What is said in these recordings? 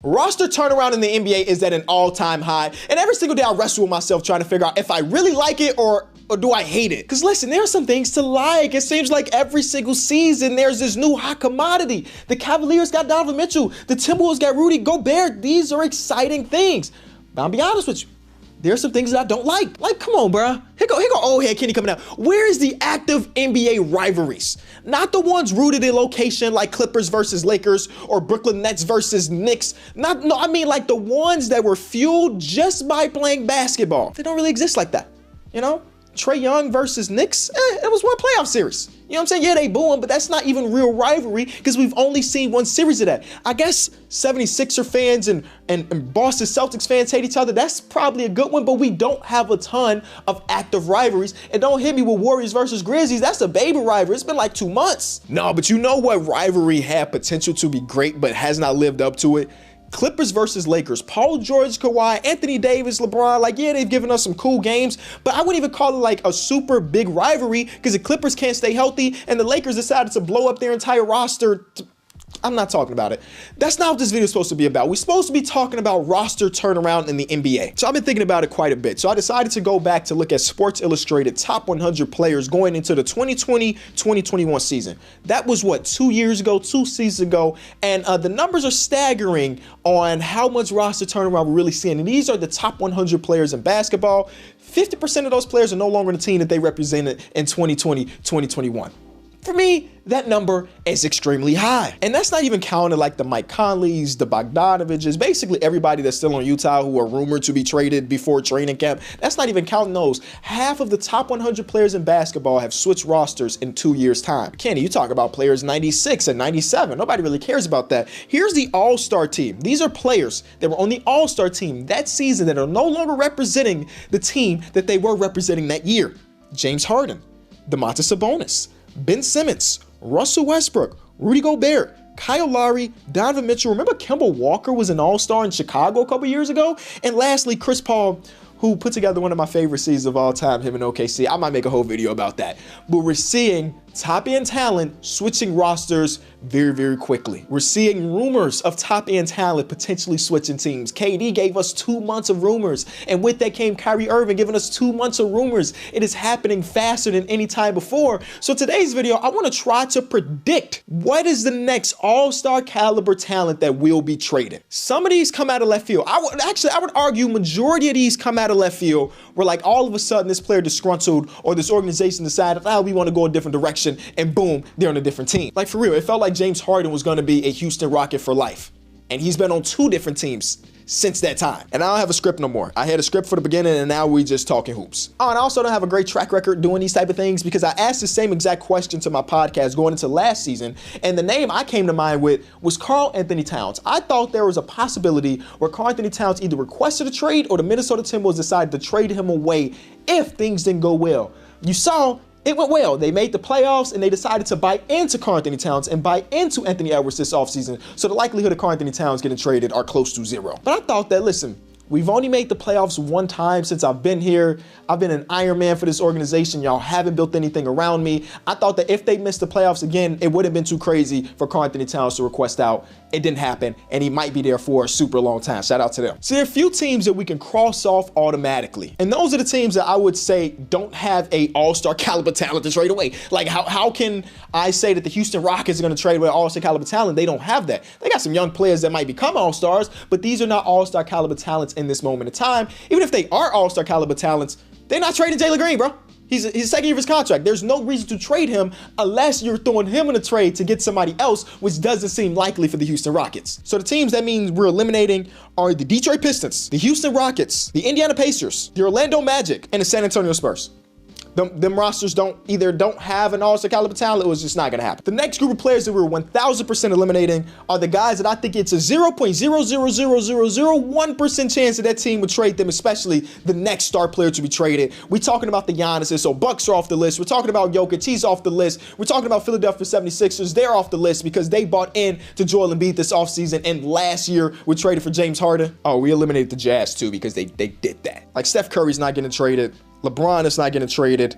Roster turnaround in the NBA is at an all-time high, and every single day I wrestle with myself trying to figure out if I really like it or do I hate it? Because listen, there are some things to like. It seems like every single season there's this new hot commodity. The Cavaliers got Donovan Mitchell. The Timberwolves got Rudy Gobert. These are exciting things. But I'll be honest with you. There are some things that I don't like. Like, come on, bruh. Here go old head Kenny coming out. Where is the active NBA rivalries? Not the ones rooted in location like Clippers versus Lakers or Brooklyn Nets versus Knicks. I mean like the ones that were fueled just by playing basketball. They don't really exist like that, you know? Trae Young versus Knicks, it was one playoff series. You know what I'm saying? Yeah, they booing, but that's not even real rivalry because we've only seen one series of that. I guess 76er fans and Boston Celtics fans hate each other. That's probably a good one, but we don't have a ton of active rivalries. And don't hit me with Warriors versus Grizzlies. That's a baby rivalry. It's been like 2 months. No, but you know what rivalry had potential to be great but has not lived up to it? Clippers versus Lakers. Paul George, Kawhi, Anthony Davis, LeBron. Like, yeah, they've given us some cool games, but I wouldn't even call it like a super big rivalry because the Clippers can't stay healthy and the Lakers decided to blow up their entire roster. I'm not talking about it. That's not what this video is supposed to be about. We're supposed to be talking about roster turnaround in the NBA. So I've been thinking about it quite a bit. So I decided to go back to look at Sports Illustrated top 100 players going into the 2020-2021 season. That was what, 2 years ago, 2 seasons ago. And the numbers are staggering on how much roster turnaround we're really seeing. And these are the top 100 players in basketball. 50% of those players are no longer the team that they represented in 2020-2021. For me, that number is extremely high. And that's not even counting like the Mike Conleys, the Bogdanoviches, basically everybody that's still on Utah who are rumored to be traded before training camp. That's not even counting those. Half of the top 100 players in basketball have switched rosters in 2 years' time. Kenny, you talk about players 96 and 97. Nobody really cares about that. Here's the All-Star team. These are players that were on the All-Star team that season that are no longer representing the team that they were representing that year. James Harden, Domantas Sabonis, Ben Simmons, Russell Westbrook, Rudy Gobert, Kyle Lowry, Donovan Mitchell. Remember Kemba Walker was an all-star in Chicago a couple years ago? And lastly, Chris Paul, who put together one of my favorite seasons of all time, him in OKC. I might make a whole video about that. But we're seeing top-end talent switching rosters very, very quickly. We're seeing rumors of top-end talent potentially switching teams. KD gave us 2 months of rumors, and with that came Kyrie Irving giving us 2 months of rumors. It is happening faster than any time before. So today's video, I want to try to predict what is the next all-star caliber talent that will be traded. Some of these come out of left field. I would argue majority of these come out of left field where like all of a sudden this player disgruntled or this organization decided, we want to go a different direction, and boom, they're on a different team. Like for real, it felt like James Harden was going to be a Houston Rocket for life. And he's been on 2 different teams since that time. And I don't have a script no more. I had a script for the beginning and now we just talking hoops. Oh, and I also don't have a great track record doing these type of things because I asked the same exact question to my podcast going into last season. And the name I came to mind with was Karl-Anthony Towns. I thought there was a possibility where Karl-Anthony Towns either requested a trade or the Minnesota Timberwolves decided to trade him away if things didn't go well. You saw it went well. They made the playoffs and they decided to buy into Karl-Anthony Towns and buy into Anthony Edwards this offseason. So the likelihood of Karl-Anthony Towns getting traded are close to 0. But I thought that, listen, we've only made the playoffs 1 time since I've been here. I've been an Iron Man for this organization. Y'all haven't built anything around me. I thought that if they missed the playoffs again, it wouldn't have been too crazy for Karl-Anthony Towns to request out. It didn't happen, and he might be there for a super long time. Shout out to them. So there are a few teams that we can cross off automatically. And those are the teams that I would say don't have a all-star caliber talent to trade away. Like how can I say that the Houston Rockets are going to trade away all-star caliber talent? They don't have that. They got some young players that might become all-stars, but these are not all-star caliber talents in this moment of time. Even if they are all-star caliber talents, they're not trading Jalen Green, bro. He's second year of his contract. There's no reason to trade him unless you're throwing him in a trade to get somebody else, which doesn't seem likely for the Houston Rockets. So the teams that means we're eliminating are the Detroit Pistons, the Houston Rockets, the Indiana Pacers, the Orlando Magic, and the San Antonio Spurs. Them rosters don't have an all-star caliber talent. It was just not going to happen. The next group of players that we're 1,000% eliminating are the guys that I think it's a 0.00001% chance that team would trade them, especially the next star player to be traded. We're talking about the Giannis, so Bucks are off the list. We're talking about Jokic, he's off the list. We're talking about Philadelphia 76ers, they're off the list because they bought in to Joel Embiid this offseason, and last year we traded for James Harden. Oh, we eliminated the Jazz too because they did that. Like Steph Curry's not getting traded. LeBron is not getting traded.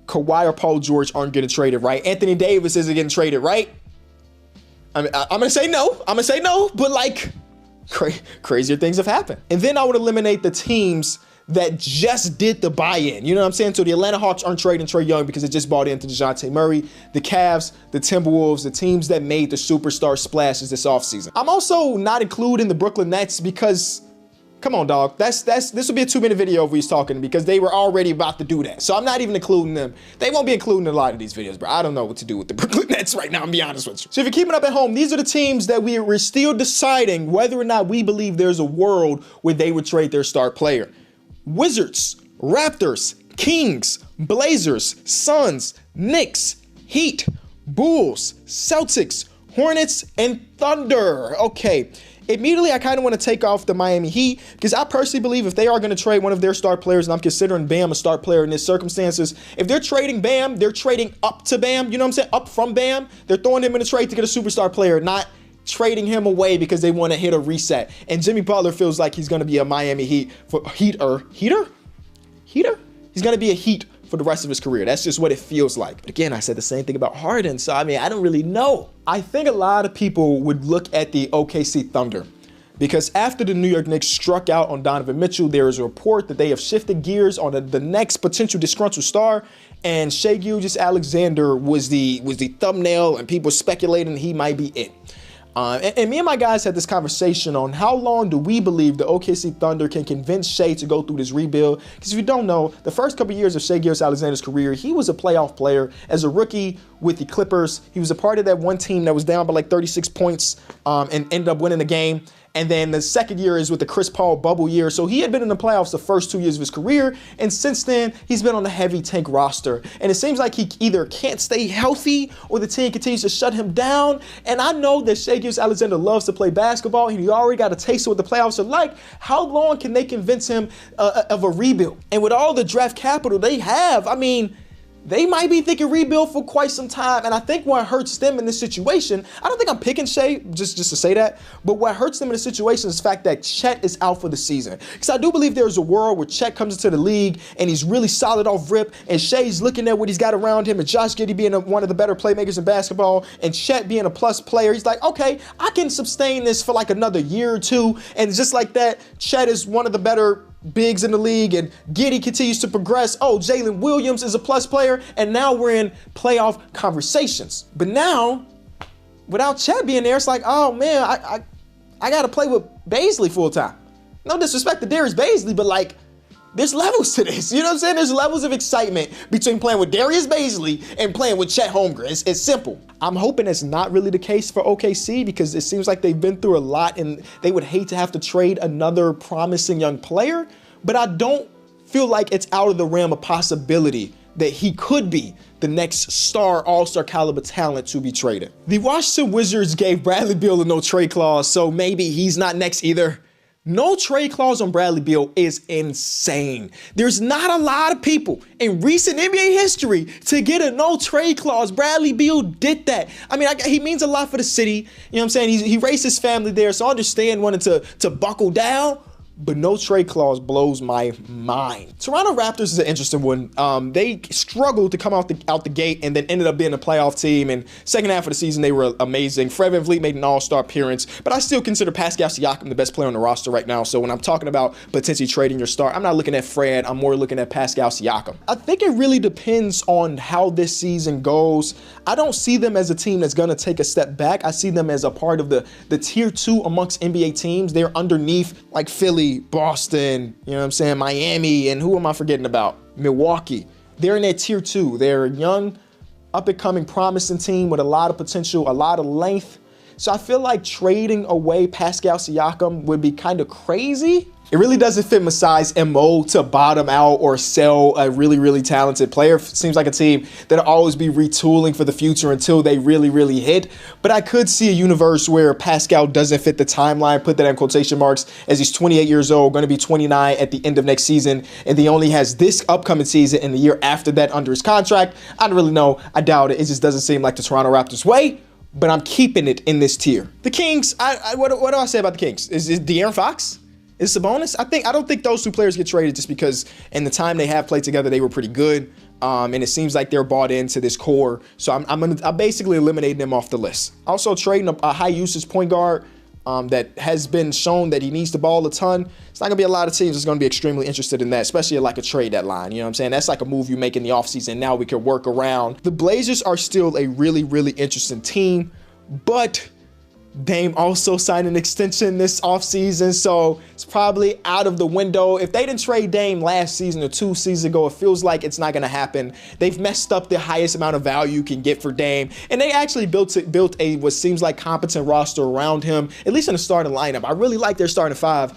Kawhi or Paul George aren't getting traded, right? Anthony Davis isn't getting traded, right? I mean, I'm going to say no. But like, crazier things have happened. And then I would eliminate the teams that just did the buy-in. You know what I'm saying? So the Atlanta Hawks aren't trading Trae Young because it just bought into DeJounte Murray. The Cavs, the Timberwolves, the teams that made the superstar splashes this offseason. I'm also not including the Brooklyn Nets because, come on, dog. This will be a 2-minute video of he's talking because they were already about to do that. So I'm not even including them. They won't be including a lot of these videos, bro. I don't know what to do with the Brooklyn Nets right now, I'm be honest with you. So if you're keeping up at home, these are the teams that we're still deciding whether or not we believe there's a world where they would trade their star player. Wizards, Raptors, Kings, Blazers, Suns, Knicks, Heat, Bulls, Celtics, Hornets, and Thunder. Okay, immediately I kind of want to take off the Miami Heat because I personally believe if they are going to trade one of their star players, and I'm considering Bam a star player in this circumstances, if they're trading Bam, they're trading up to Bam, you know what I'm saying? Up from Bam. They're throwing him in a trade to get a superstar player, not trading him away because they want to hit a reset. And Jimmy Butler feels like he's going to be a Miami Heat heater. He's going to be a Heat for the rest of his career. That's just what it feels like. But again, I said the same thing about Harden. So, I mean, I don't really know. I think a lot of people would look at the OKC Thunder because after the New York Knicks struck out on Donovan Mitchell, there is a report that they have shifted gears on the next potential disgruntled star. And Shai Gilgeous-Alexander was the thumbnail, and people speculating he might be it. And me and my guys had this conversation on how long do we believe the OKC Thunder can convince Shai to go through this rebuild. Because if you don't know, the first couple years of Shai Gilgeous-Alexander's career, he was a playoff player as a rookie with the Clippers. He was a part of that one team that was down by like 36 points and ended up winning the game. And then the second year is with the Chris Paul bubble year. So he had been in the playoffs the first 2 years of his career. And since then, he's been on the heavy tank roster. And it seems like he either can't stay healthy or the team continues to shut him down. And I know that Shai Gilgeous-Alexander loves to play basketball. He already got a taste of what the playoffs are like. How long can they convince him of a rebuild? And with all the draft capital they have, I mean, they might be thinking rebuild for quite some time. And I think what hurts them in this situation, I don't think I'm picking Shai just to say that, but what hurts them in the situation is the fact that Chet is out for the season. Because I do believe there's a world where Chet comes into the league and he's really solid off rip, and Shai's looking at what he's got around him, and Josh Giddey being one of the better playmakers in basketball, and Chet being a plus player. He's like, okay, I can sustain this for like another year or two. And just like that, Chet is one of the better bigs in the league, and Giddey continues to progress. Oh, Jalen Williams is a plus player, and now we're in playoff conversations. But now, without Chet being there, it's like, oh man, I got to play with Bazley full time. No disrespect to Darius Bazley, but like, there's levels to this. You know what I'm saying? There's levels of excitement between playing with Darius Bazley and playing with Chet Holmgren. It's simple. I'm hoping it's not really the case for OKC because it seems like they've been through a lot and they would hate to have to trade another promising young player. But I don't feel like it's out of the realm of possibility that he could be the next star, all-star caliber talent to be traded. The Washington Wizards gave Bradley Beal a no-trade clause, so maybe he's not next either. No trade clause on Bradley Beal is insane. There's not a lot of people in recent NBA history to get a no trade clause. Bradley Beal did that. I mean, he means a lot for the city. You know what I'm saying? He raised his family there, so I understand wanting to buckle down. But no trade clause blows my mind. Toronto Raptors is an interesting one. They struggled to come out the gate and then ended up being a playoff team. And second half of the season, they were amazing. Fred VanVleet made an all-star appearance, but I still consider Pascal Siakam the best player on the roster right now. So when I'm talking about potentially trading your star, I'm not looking at Fred. I'm more looking at Pascal Siakam. I think it really depends on how this season goes. I don't see them as a team that's going to take a step back. I see them as a part of the tier 2 amongst NBA teams. They're underneath like Philly, Boston, you know what I'm saying, Miami, and who am I forgetting about? Milwaukee. They're in that tier 2. They're a young, up-and-coming, promising team with a lot of potential, a lot of length. So I feel like trading away Pascal Siakam would be kind of crazy. It really doesn't fit Masai's MO to bottom out or sell a really, really talented player. Seems like a team that'll always be retooling for the future until they really, really hit. But I could see a universe where Pascal doesn't fit the timeline, put that in quotation marks, as he's 28 years old, going to be 29 at the end of next season, and he only has this upcoming season and the year after that under his contract. I don't really know. I doubt it. It just doesn't seem like the Toronto Raptors way, but I'm keeping it in this tier. The Kings, what do I say about the Kings? Is it De'Aaron Fox? Is Sabonis? I don't think those two players get traded just because in the time they have played together, they were pretty good. And it seems like they're bought into this core. So I'm basically eliminating them off the list. Also trading a high usage point guard. that has been shown that he needs the ball a ton, it's not going to be a lot of teams that's going to be extremely interested in that, especially at like a trade deadline. You know what I'm saying? That's like a move you make in the offseason. Now we can work around. The Blazers are still a really, really interesting team, but Dame also signed an extension this offseason, so it's probably out of the window. If they didn't trade Dame last season or 2 seasons ago, it feels like it's not going to happen. They've messed up the highest amount of value you can get for Dame, and they actually built a what seems like competent roster around him, at least in the starting lineup. I really like their starting 5.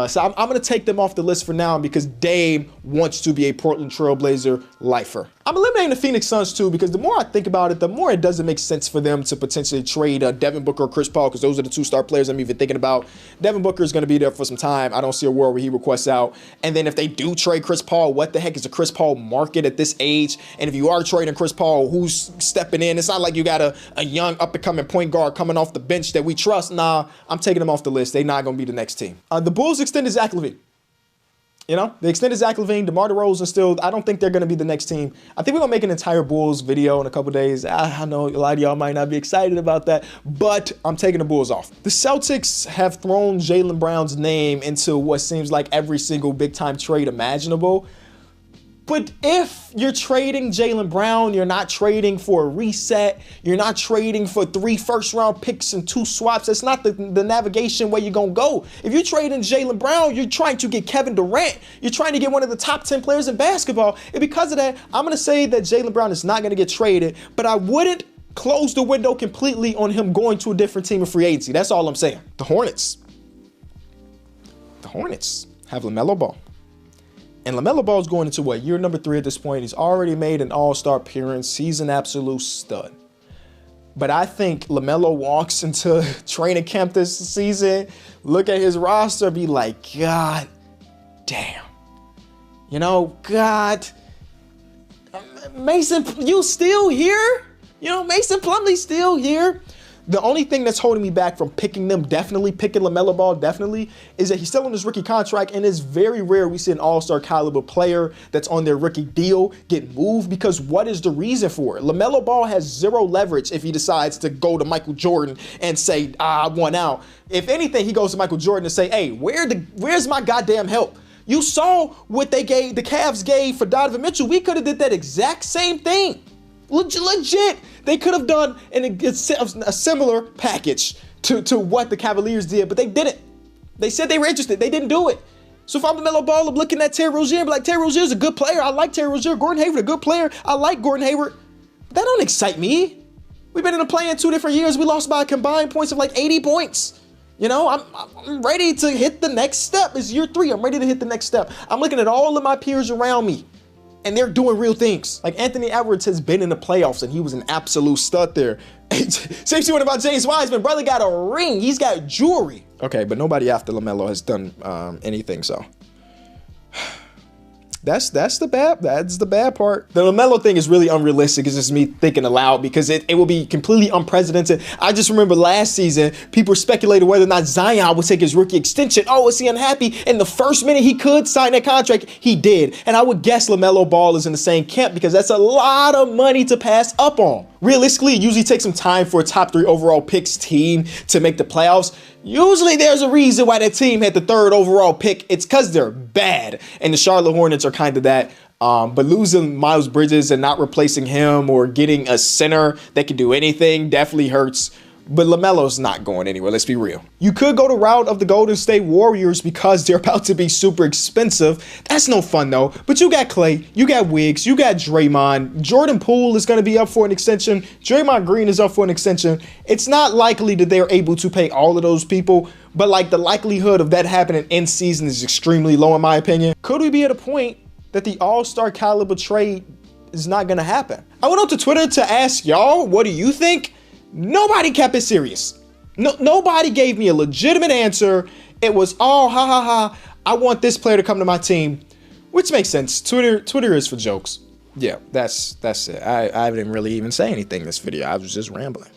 So I'm going to take them off the list for now because Dame wants to be a Portland Trailblazer lifer. I'm eliminating the Phoenix Suns too because the more I think about it, the more it doesn't make sense for them to potentially trade Devin Booker or Chris Paul because those are the 2 star players I'm even thinking about. Devin Booker is going to be there for some time. I don't see a world where he requests out. And then if they do trade Chris Paul, what the heck is a Chris Paul market at this age? And if you are trading Chris Paul, who's stepping in? It's not like you got a young up-and-coming point guard coming off the bench that we trust. Nah, I'm taking them off the list. They're not going to be the next team. The Bulls extended Zach LaVine. You know, they extended Zach LaVine, DeMar DeRozan still. I don't think they're going to be the next team. I think we're going to make an entire Bulls video in a couple days. I know a lot of y'all might not be excited about that, but I'm taking the Bulls off. The Celtics have thrown Jaylen Brown's name into what seems like every single big-time trade imaginable. But if you're trading Jaylen Brown, you're not trading for a reset. You're not trading for 3 first-round picks and 2 swaps. That's not the navigation where you're going to go. If you're trading Jaylen Brown, you're trying to get Kevin Durant. You're trying to get one of the top 10 players in basketball. And because of that, I'm going to say that Jaylen Brown is not going to get traded, but I wouldn't close the window completely on him going to a different team in free agency. That's all I'm saying. The Hornets have LaMelo Ball. And LaMelo Ball is going into what, year number 3 at this point. He's already made an all-star appearance. He's an absolute stud. But I think LaMelo walks into training camp this season, look at his roster, be like, God damn. You know, God. Mason, you still here? You know, Mason Plumlee's still here. The only thing that's holding me back from picking them, definitely picking LaMelo Ball, definitely, is that he's still on his rookie contract, and it's very rare we see an all-star caliber player that's on their rookie deal get moved, because what is the reason for it? LaMelo Ball has 0 leverage if he decides to go to Michael Jordan and say, I want out. If anything, he goes to Michael Jordan and say, hey, where's my goddamn help? You saw what the Cavs gave for Donovan Mitchell. We could have did that exact same thing. Legit. They could have done a similar package to what the Cavaliers did, but they didn't. They said they were interested. They didn't do it. So if I'm LaMelo Ball, I'm looking at Terry Rozier and be like, Terry Rozier's a good player. I like Terry Rozier. Gordon Hayward, a good player. I like Gordon Hayward. That don't excite me. We've been in the play-in 2 different years. We lost by a combined points of like 80 points. You know, I'm ready to hit the next step. It's year 3. I'm ready to hit the next step. I'm looking at all of my peers around me, and they're doing real things. Like Anthony Edwards has been in the playoffs, and he was an absolute stud there. Same thing about James Wiseman. Brother got a ring. He's got jewelry. Okay, but nobody after LaMelo has done anything, so. That's the bad part. The LaMelo thing is really unrealistic. It's just me thinking aloud because it will be completely unprecedented. I just remember last season, people speculated whether or not Zion would take his rookie extension. Oh, is he unhappy? And the first minute he could sign that contract, he did. And I would guess LaMelo Ball is in the same camp because that's a lot of money to pass up on. Realistically, it usually takes some time for a top 3 overall picks team to make the playoffs. Usually there's a reason why that team had the 3rd overall pick. It's because they're bad. And the Charlotte Hornets are kind of that. But losing Miles Bridges and not replacing him or getting a center that can do anything definitely hurts. But LaMelo's not going anywhere, let's be real. You could go the route of the Golden State Warriors because they're about to be super expensive. That's no fun, though. But you got Klay, you got Wiggs, you got Draymond. Jordan Poole is going to be up for an extension. Draymond Green is up for an extension. It's not likely that they're able to pay all of those people, but like the likelihood of that happening in season is extremely low, in my opinion. Could we be at a point that the all-star caliber trade is not going to happen? I went on to Twitter to ask y'all, what do you think? Nobody kept it serious. Nobody gave me a legitimate answer. It was, oh, ha, ha, ha. I want this player to come to my team, which makes sense. Twitter is for jokes. Yeah, that's it. I didn't really even say anything in this video. I was just rambling.